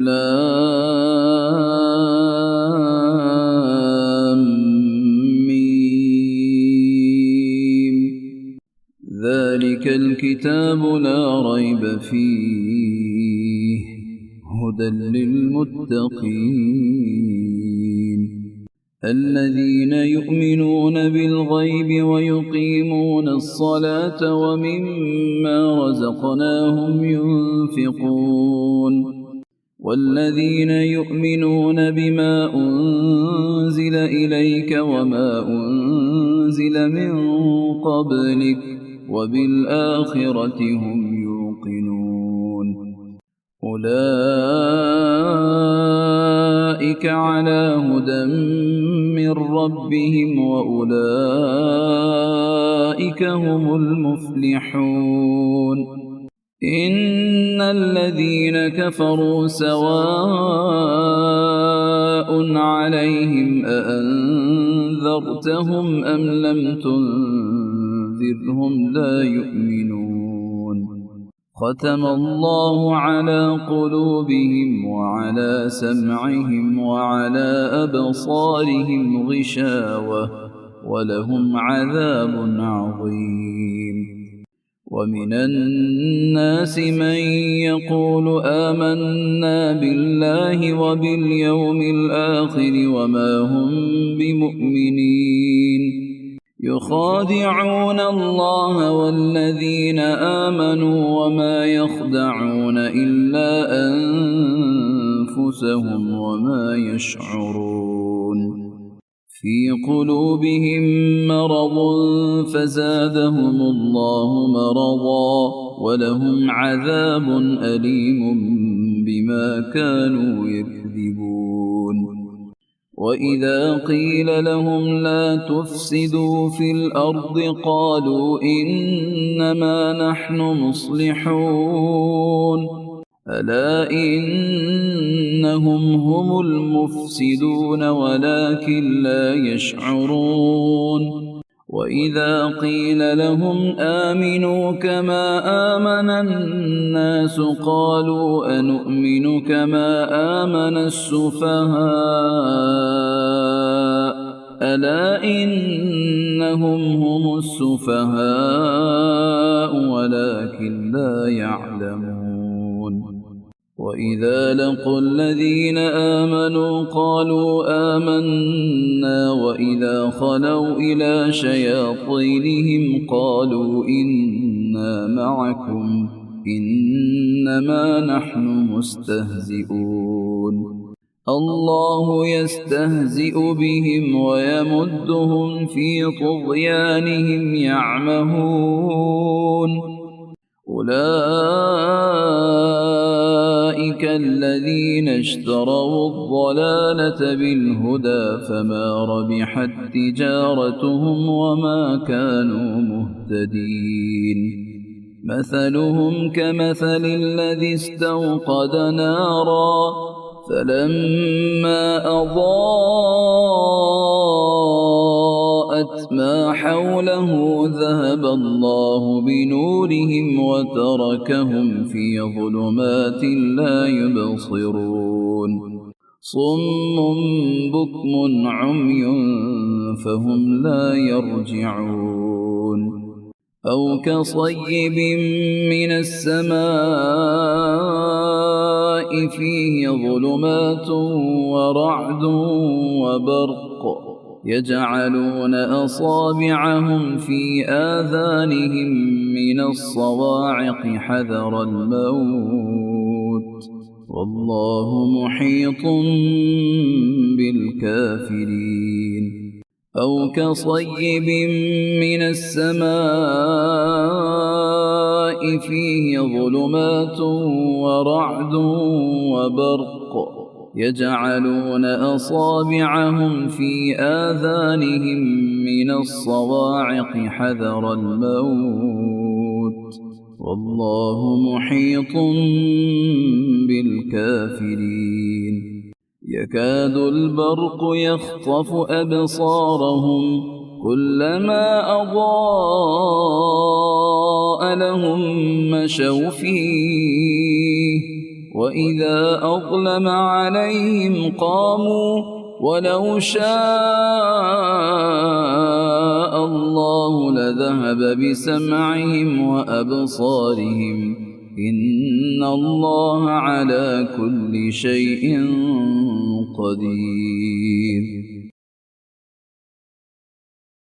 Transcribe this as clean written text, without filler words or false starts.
لام ميم. ذلك الكتاب لا ريب فيه هدى للمتقين الذين يؤمنون بالغيب ويقيمون الصلاة ومما رزقناهم ينفقون والذين يؤمنون بما أنزل إليك وما أنزل من قبلك وبالآخرة هم يوقنون أولئك على هدى من ربهم وأولئك هم المفلحون إن الذين كفروا سواء عليهم أأنذرتهم أم لم تنذرهم لا يؤمنون ختم الله على قلوبهم وعلى سمعهم وعلى أبصارهم غشاوة ولهم عذاب عظيم ومن الناس من يقول آمنا بالله وباليوم الآخر وما هم بمؤمنين يخادعون الله والذين آمنوا وما يخدعون إلا أنفسهم وما يشعرون في قلوبهم مرض فزادهم الله مرضا ولهم عذاب أليم بما كانوا يكذبون وإذا قيل لهم لا تفسدوا في الأرض قالوا إنما نحن مصلحون ألا إنهم هم المفسدون ولكن لا يشعرون وإذا قيل لهم آمنوا كما آمن الناس قالوا أنؤمن كما آمن السفهاء ألا إنهم هم السفهاء ولكن لا يعلمون وإذا لقوا الذين آمنوا قالوا آمنا وإذا خلوا إلى شياطينهم قالوا إنا معكم إنما نحن مستهزئون الله يستهزئ بهم ويمدهم في طغيانهم يعمهون أولئك الذين اشتروا الضلالة بالهدى فما ربحت تجارتهم وما كانوا مهتدين مثلهم كمثل الذي استوقد نارا فلما أضاءت ما حوله ذهب الله بنورهم وتركهم في ظلمات لا يبصرون صم بكم عمي فهم لا يرجعون أو كصيب من السماء فيه ظلمات ورعد وبرق يجعلون أصابعهم في آذانهم من الصواعق حذر الموت والله محيط بالكافرين أو كصيب من السماء فيه ظلمات ورعد وبرق يجعلون أصابعهم في آذانهم من الصواعق حذر الموت والله محيط بالكافرين يكاد البرق يخطف أبصارهم كلما أضاء لهم مشوا فيه وإذا أظلم عليهم قاموا ولو شاء الله لذهب بسمعهم وأبصارهم إن الله على كل شيء قدير